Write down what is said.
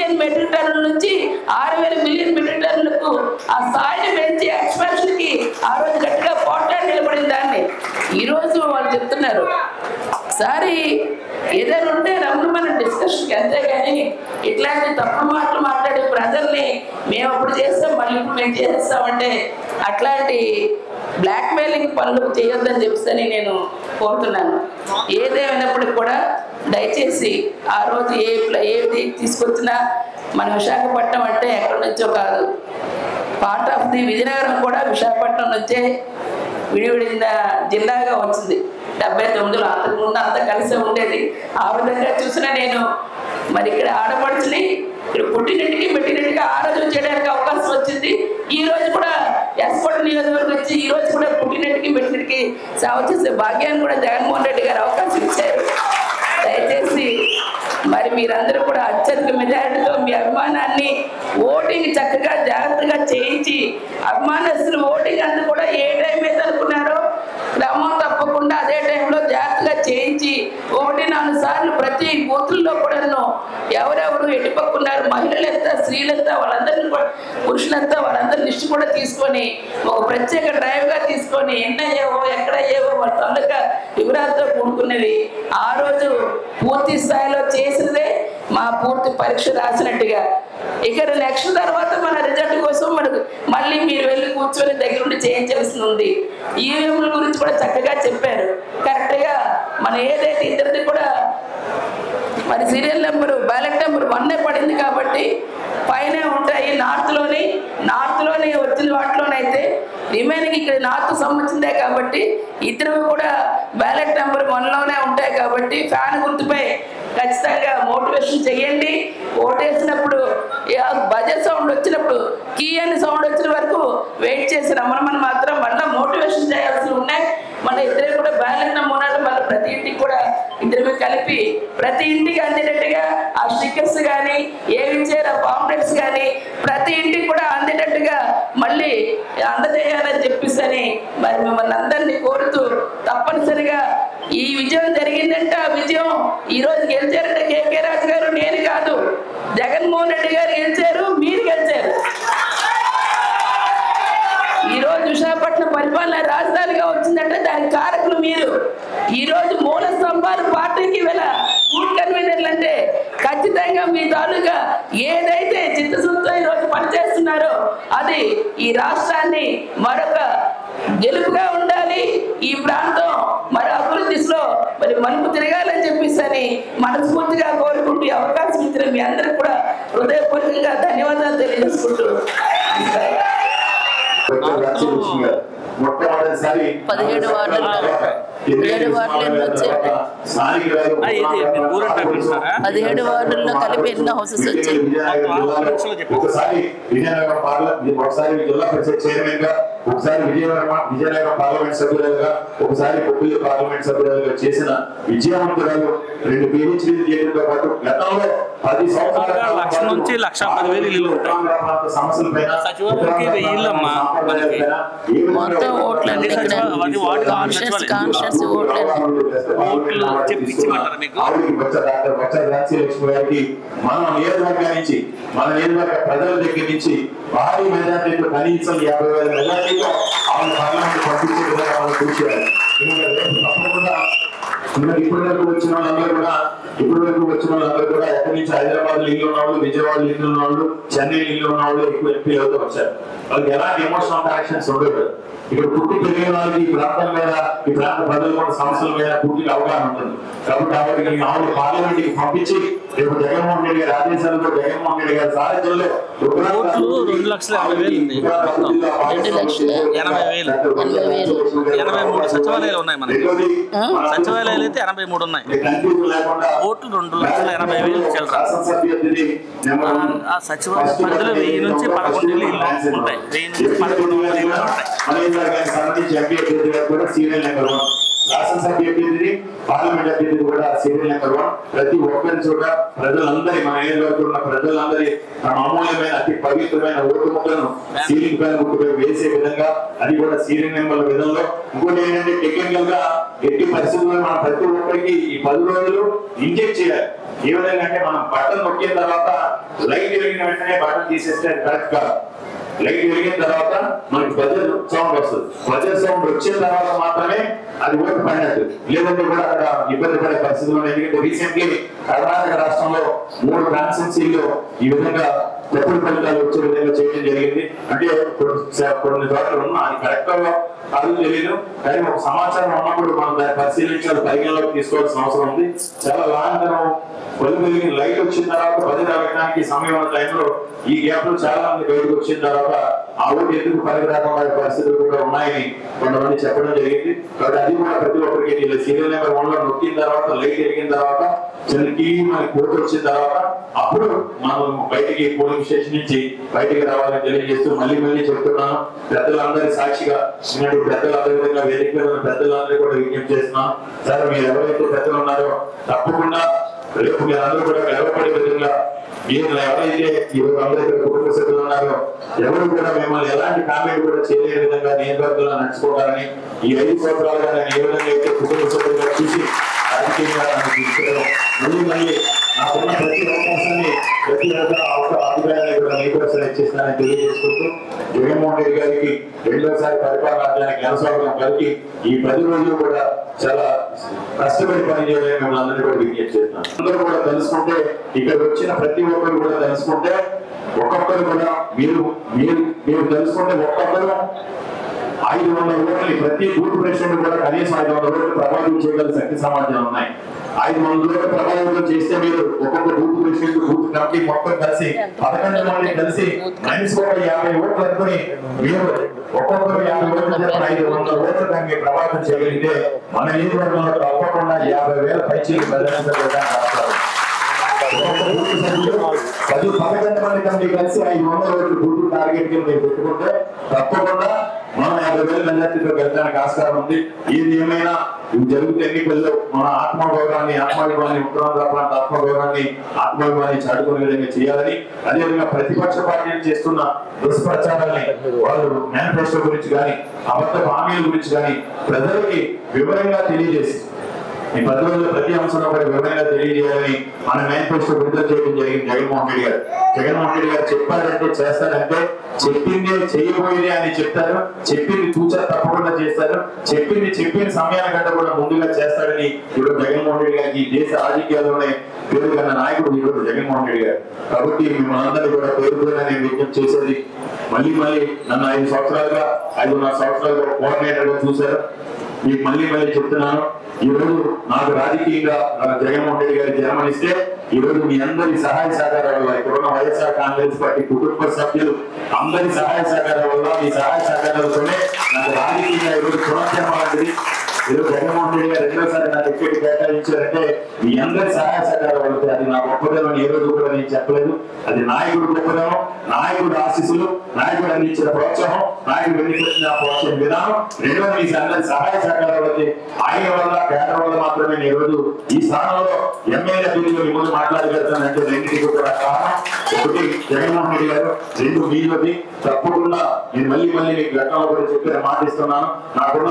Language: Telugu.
మిలియన్ మెట్రిక్ టన్నుల నుంచి 6,000 మిలియన్ మెట్రిక్ టన్నులకు ఆ స్థాయిని పెంచి ఎక్స్పెన్షన్కి ఆ రోజు గట్టిగా పోట్లాడి నిలబడిన దాన్ని ఈరోజు వాళ్ళు చెప్తున్నారు. ఒకసారి ఏదైనా ఉంటే రమ్ము మనం డిస్కషన్కి, అంతేగాని ఇట్లాంటి తప్పుడు మాటలు మాట్లాడే ప్రజల్ని మేము అప్పుడు చేస్తాం మళ్ళీ ఇప్పుడు మేము చేస్తామంటే అట్లాంటి బ్లాక్మెయిలింగ్ పనులు చేయొద్దని చెప్పని నేను కోరుతున్నాను. ఏదేమైనప్పటికి కూడా దయచేసి ఆ రోజు ఏది తీసుకొచ్చినా మన విశాఖపట్నం అంటే ఎక్కడి నుంచో కాదు, పార్ట్ ఆఫ్ ది విజయనగరం కూడా విశాఖపట్నం నుంచే విడివిడిన జిల్లాగా వచ్చింది 79లో. అంతకుముందు అంతా కలిసే ఉండేది. ఆ విధంగా చూసిన నేను మరి ఇక్కడ ఆడపడుచుని ఇక్కడ పుట్టినట్టుకి పెట్టినట్టుగా ఆ రోజు చేయడానికి అవకాశం వచ్చింది. ఈ రోజు కూడా ఎస్పటి నియోజకవర్గం వచ్చి ఈ రోజు కూడా పుట్టినట్టుకి పెట్టినట్టుకి సేవ చేసే భాగ్యాన్ని కూడా జగన్మోహన్ రెడ్డి గారు అవకాశం ఇచ్చారు. దయచేసి మరి మీరందరూ కూడా అత్యధిక మెజారిటీతో మీ అభిమానాన్ని ఓటింగ్ చక్కగా జాగ్రత్తగా చేయించి అభిమానస్తులు ఓటింగ్ అంతా కూడా ఏ టైం అయితే అనుకున్నారో క్రమం తప్పకుండా అదే టైంలో జాగ్రత్తగా చేయించి 1-4 సార్లు ప్రతి బూతుల్లో కూడా ఎవరెవరు ఎటుపక్కున్నారు, మహిళలంతా స్త్రీలంతా వాళ్ళందరినీ కూడా పురుషులంతా వాళ్ళందరి లిస్టు కూడా తీసుకొని ఒక ప్రత్యేక డ్రైవ్గా తీసుకొని ఎన్నయ్యేవో ఎక్కడయ్యేవో వాళ్ళ తాలూకా వివరాలతో కూడుకున్నవి ఆ రోజు పూర్తి స్థాయిలో చేసినదే మా పూర్తి పరీక్ష రాసినట్టుగా. ఇక నెక్స్ట్ తర్వాత మన రిజల్ట్ కోసం మనకు మళ్ళీ మీరు వెళ్ళి కూర్చొని దగ్గరుండి చేయించాల్సి ఉంది. ఈవీఎంల గురించి కూడా చక్కగా చెప్పారు. కరెక్ట్గా మన ఏదైతే ఇద్దరిది కూడా మరి సీరియల్ నెంబరు బ్యాలెట్ నెంబర్ 1 పడింది కాబట్టి పైనే ఉంటాయి. నార్త్లోని వచ్చిన వాటిలోనైతే రిమైనింగ్ ఇక్కడ నార్త్ సంబంధించిందే కాబట్టి ఇద్దరు కూడా బ్యాలెట్ నెంబర్ 1లోనే ఉంటాయి కాబట్టి ఫ్యాన్ గుర్తుపై ఖచ్చితంగా మోటివేషన్ చేయండి. ఓటేసినప్పుడు బజెట్ సౌండ్ వచ్చినప్పుడు కీ అని సౌండ్ వచ్చిన వరకు వెయిట్ చేసి రమ్మని మాత్రం మళ్ళీ మోటివేషన్ చేయాల్సి ఉన్నాయి. మన ఇద్దరు కూడా బ్యాలెట్ నెంబర్ మళ్ళీ ప్రతి ఇంటికి కూడా ఇద్దరు కలిపి ప్రతి ఇంటికి అందేటట్టుగా ఆ స్టిక్కర్స్ కానీ ఏమి ఇచ్చారు ఆ పాంప్లెట్స్ కానీ ప్రతి ఇంటికి కూడా అందేటట్టుగా మళ్ళీ అందజేయాలని చెప్పేసి మరి మిమ్మల్ని అందరినీ కోరుతూ తప్పనిసరిగా ఈ విజయం జరిగిందంటే ఆ విజయం ఈ రోజు గెలిచారంటే కేకే రాజు గారు నేను కాదు, జగన్మోహన్ రెడ్డి గారు గెలిచారు, మీరు గెలిచారు. ఈరోజు విశాఖపట్నం పరిపాలన రాజధానిగా వచ్చిందంటే దానికి కారకులు మీరు. ఈరోజు మూల స్తంభాలు పార్టీకి బూత్ కన్వీనర్లు అంటే ఖచ్చితంగా మీ తాలూకా ఏదైతే చిత్తశుద్ధితో ఈరోజు పనిచేస్తున్నారో అది ఈ రాష్ట్రాన్ని మరొక గెలుపుగా ఉండాలి, ఈ ప్రాంతం మరి అభివృద్ధి దిశలో మరి మలుపు తిరగాలని చెప్పేసి మనస్ఫూర్తిగా కోరుకుంటూ అవకాశం ఇచ్చిన మీ అందరికి కూడా హృదయపూర్వకంగా ధన్యవాదాలు తెలియజేసుకుంటూ 17 వార్డుల్లో 7 వార్డులు వచ్చాయి. 17 వార్డుల్లో కలిపి ఎన్నో హౌసెస్ వచ్చాయి. ఒకసారి విజయనగరం జిల్లా పరిషత్ చైర్మన్ గా, ఒకసారి విజయనగరం పార్లమెంట్ సభ్యులుగా, ఒకసారి కొబ్బరి పార్లమెంట్ సభ్యులుగా చేసిన విజయవంతురాలు 2 PhD చేయడంతో పాటు గతంలో 10 సంవత్సరాల నుంచి 1,10,000 ఇల్లు సమస్యలపైన మొత్తం ఓట్లండి కాన్షియస్ లక్ష్మి గారికి మన నియోజకవర్గం నుంచి మన నియోజకవర్గ ప్రజల దగ్గర నుంచి భారీ మెజార్టీతో కనీసం 50,000 మెజార్టీతో ఆమె పార్లమెంట్ పంపించే విధంగా వాళ్ళు కృషి చేయాలి. తప్పకుండా ఇప్పటి వరకు వచ్చిన వాళ్ళందరూ కూడా ఎక్కడి నుంచి హైదరాబాద్ లో ఇల్లు ఉన్న వాళ్ళు, విజయవాడ ఇల్లు ఉన్న వాళ్ళు, చెన్నై ఇల్లు ఉన్న వాళ్ళు ఎక్కువ ఎంపీ అవుతూ వచ్చారు. వాళ్ళకి ఎలాంటి ఎమోషనల్ కనెక్షన్స్ ఉండదు. ఇక్కడ పుట్టి పెరిగిన వాళ్ళకి ఈ ప్రాంతం మీద, ఈ ప్రాంత ప్రజలు కూడా సమస్యల మీద పూర్తిగా అవగాహన ఉంటుంది. కాబట్టి వాటికి మామూలు పార్లమెంట్ కి పంపించి రేపు జగన్మోహన్ రెడ్డి గారి ఆదేశాలతో జగన్మోహన్ రెడ్డి గారి సారథ్యంలో 2,80,000 సచివాలయాలు ఉన్నాయి. మనకి సచివాలయాలు అయితే 83 ఉన్నాయి. ఓట్లు 2,80,000 చిల్లర. ఆ సచివాలయ పరిధిలో 1000 నుంచి 11 ఇల్లు ఉంటాయి. 1000 నుంచి 11 ఇల్లు ఉంటాయి. శాసనసభ్య అభ్యర్థిని, పార్లమెంట్ అభ్యర్థిని కూడా సీరియల్ నెంబర్ 1. ప్రతి ఒక్కరి చోట ప్రజలందరి, మన నియోజకవర్గంలో ఉన్న ప్రజలందరి తమ అమూల్యమైన అతి పవిత్రమైన ఓటు ముక్కలను సీలింగ్ పైన ముట్టుపై వేసే విధంగా, అది కూడా సీరియల్ నెంబర్ల విధంలో. ఇంకోటి ఏంటంటే టెక్నికల్ గా ఎట్టి పరిస్థితుల్లో మనం ప్రతి ఒక్కరికి ఈ 10 రోజులు ఇంజెక్ట్ చేయాలి. ఏ విధంగా అంటే మనం బటన్ నొక్కిన తర్వాత లైట్ వెలిగిన వెంటనే బటన్ తీసేస్తే కరెక్ట్ కాదు. లైట్ వెలిగిన తర్వాత మనకి బజర్ సౌండ్ వస్తుంది. బజర్ సౌండ్ వచ్చిన తర్వాత మాత్రమే అది ఓటు పడినట్టు, లేదంటే కూడా అక్కడ ఇబ్బంది పడే పరిస్థితులు. ఎందుకంటే రీసెంట్లీ కర్ణాటక రాష్ట్రంలో 3 కాన్స్టిట్యున్సీల్లో ఈ విధంగా తప్పుడు ఫలితాలు వచ్చే విధంగా చేయడం జరిగింది. అంటే కొన్ని చోట్ల ఉన్నా అది కరెక్ట్ కాదు తెలియదు, కానీ ఒక సమాచారం ఉన్నప్పుడు మనం దాన్ని పరిశీలించాలి, పరిగణలోకి తీసుకోవాల్సిన అవసరం ఉంది. చాలా లాంఛనం వెలిగిన లైట్ వచ్చిన తర్వాత బదిలీ అవ్వడానికి సమయం ఉన్న టైంలో ఈ గ్యాప్ లో చాలా మంది బయటకు వచ్చిన తర్వాత ఆ ఓటు ఎందుకు పనికి రాకుండా పరిస్థితులు కూడా ఉన్నాయని కొంతమంది చెప్పడం జరిగింది. కాబట్టి అది కూడా ప్రతి ఒక్కరికి సీరియల్ నెంబర్ 1 లో నొక్కిన తర్వాత లైట్ ఎరిగిన తర్వాత చిన్నకి మనకి ఓటు వచ్చిన తర్వాత అప్పుడు మనం బయటికి పోలింగ్ స్టేషన్ నుంచి బయటికి రావాలని తెలియజేస్తూ మళ్ళీ చెప్తున్నాను. పెద్దలందరి సాక్షిగా పెద్దలందరి విధంగా వేదిక మీద ఉన్న పెద్దలందరూ కూడా విజ్ఞప్తి చేస్తున్నాను. సార్, మీరు ఎవరైతే పెద్దలు ఉన్నారో తప్పకుండా రేపు మీరందరూ కూడా గర్వపడే విధంగా, మీరు ఎవరైతే ఈరోజు అందరూ ఇక్కడ కుటుంబ సభ్యులు ఉన్నారో ఎవరు కూడా మిమ్మల్ని ఎలాంటి కామెంట్ కూడా చేయలేని విధంగా నియోజకవర్గంలో నడుచుకోవడాలని ఈ 5 సంవత్సరాలుగా నేను ఏ విధంగా అయితే కుటుంబ సభ్యులుగా చూసి రాజకీయంగా నన్ను తీసుకెళ్ళడం మళ్ళీ నాకున్న ప్రతి అవకాశాన్ని ప్రతి అభిప్రాయాన్ని కూడా మీకు ఇచ్చేస్తానని తెలియజేసుకుంటూ జగన్మోహన్ రెడ్డి గారికి 2వసారి పరిపాలనానికి కొనసాగడం కలిగి ఈ 10 రోజులు కూడా చాలా కష్టపడి పనిచేయాలని మిమ్మల్ని అందరినీ కూడా విజ్ఞప్తి చేస్తున్నాను. అందరూ కూడా తెలుసుకుంటే, ఇక్కడ వచ్చిన ప్రతి ఒక్కరు కూడా తెలుసుకుంటే, ఒక్కొక్కరు కూడా మీరు తెలుసుకుంటే ఒక్కొక్కరు 500 ఓట్లు, ప్రతి బూత్ ప్రెసిడెంట్ కూడా కనీసం 500 ఓట్లు ప్రభావితం చేయగల శక్తి సామర్థ్యాలు ఉన్నాయి. 500 ఓట్లు ప్రభావితం చేస్తే మీరు ఒక్కొక్క బూత్ ప్రెసిడెంట్, బూత్ కమిటీ మొత్తం కలిసి 11 మంది కలిసి మనిషి కూడా 50 ఓట్లు అనుకుని మీరు ఒక్కొక్కరు 50 ఓట్లు చెప్పిన 500 ఓట్లు దానికి ప్రభావితం చేయగలిగితే మన నియోజకవర్గంలో తప్పకుండా 50,000 పైచీలు ప్రజలందరూ రాస్తారు. 11 మంది కమిటీ కలిసి 500 ఓట్లు బూత్ టార్గెట్ కింద పెట్టుకుంటే తప్పకుండా మనం 50,000 మెజార్టీతో గెలడానికి ఆస్కారం ఉంది. ఏది ఏమైనా జరుగుతున్న ఎన్నికల్లో మన ఆత్మగౌరవాన్ని, ఆత్మాభిమానాన్ని, ఉత్తరాంధ్ర ప్రాంత ఆత్మగౌరవాన్ని, ఆత్మాభిమానాన్ని చాటుకునే విధంగా చేయాలని, అదేవిధంగా ప్రతిపక్ష పార్టీలు చేస్తున్న దుష్ప్రచారాన్ని వాళ్ళు మేనిఫెస్టో గురించి కానీ అబద్ధపు హామీల గురించి కానీ ప్రజలకి వివరంగా తెలియజేసి ఈ 10 రోజుల్లో ప్రతి అంశంలో కూడా వివరంగా తెలియజేయాలని మన మేనిఫెస్టో విడుదల చేయడం జరిగింది. జగన్మోహన్ రెడ్డి గారు చెప్పారంటే చేస్తారంటే, చెప్పిందే చేయబోయేదే అని చెప్తారు, చెప్పింది తూచా తప్పకుండా చేస్తారు, చెప్పిన సమయానికంటే కూడా ముందుగా చేస్తాడని ఇప్పుడు జగన్మోహన్ రెడ్డి గారికి ఈ దేశ రాజకీయాల్లోనే పేరు కన్న నాయకుడు ఈరోజు జగన్మోహన్ రెడ్డి గారు. కాబట్టి మిమ్మల్ని అందరూ కూడా పేరుగా నేను విజ్ఞప్తి చేసేది, మళ్ళీ నన్ను 5 సంవత్సరాలుగా 5.5 సంవత్సరాలుగా కోఆర్డినేటర్ గా చూశారు. మీకు మళ్ళీ చెప్తున్నాను, ఈ రోజు నాకు రాజకీయంగా జగన్మోహన్ రెడ్డి గారి జన్మనిస్తే ఈ రోజు మీ అందరి సహాయ సహకారాల వల్ల, ఇక్కడున్న వైఎస్ఆర్ కాంగ్రెస్ పార్టీ కుటుంబ సభ్యులు అందరి సహాయ సహకారాల వల్ల, మీ సహాయ సహకారాలతోనే నాకు రాజకీయంగా ఈరోజు పునర్జన్మ లాంటిది. ఈరోజు జగన్మోహన్ రెడ్డి గారు 2వసారి నా టికెట్ కేటాయించారంటే మీ అందరి సహాయ సహకారాలు వల్ల. అది నా గొప్పదనం ఏ రోజు కూడా నేను చెప్పలేదు. అది నాయకుడు గొప్పదనం, నాయకుడు ఆశీస్సులు, నాయకుడు అందించిన ప్రోత్సాహం, నాయకుడు ఎన్నికల ప్రోత్సాహం విధానం, రెండోది మీ అందరి సహాయ సహకారాలకి ఆయన వల్ల, కేంద్రం వల్ల మాత్రమే ఈ రోజు ఈ స్థానంలో ఎమ్మెల్యే బిల్లులు మిమ్మల్ని మాట్లాడగలుగుతానంటే రెండింటికి కూడా కారణం. ఒకటి జగన్మోహన్ రెడ్డి గారు, 2 మీలోది. తప్పకుండా నేను మళ్ళీ మీకు ఘటనలో కూడా చెప్పిన మాట ఇస్తున్నాను. నాకున్న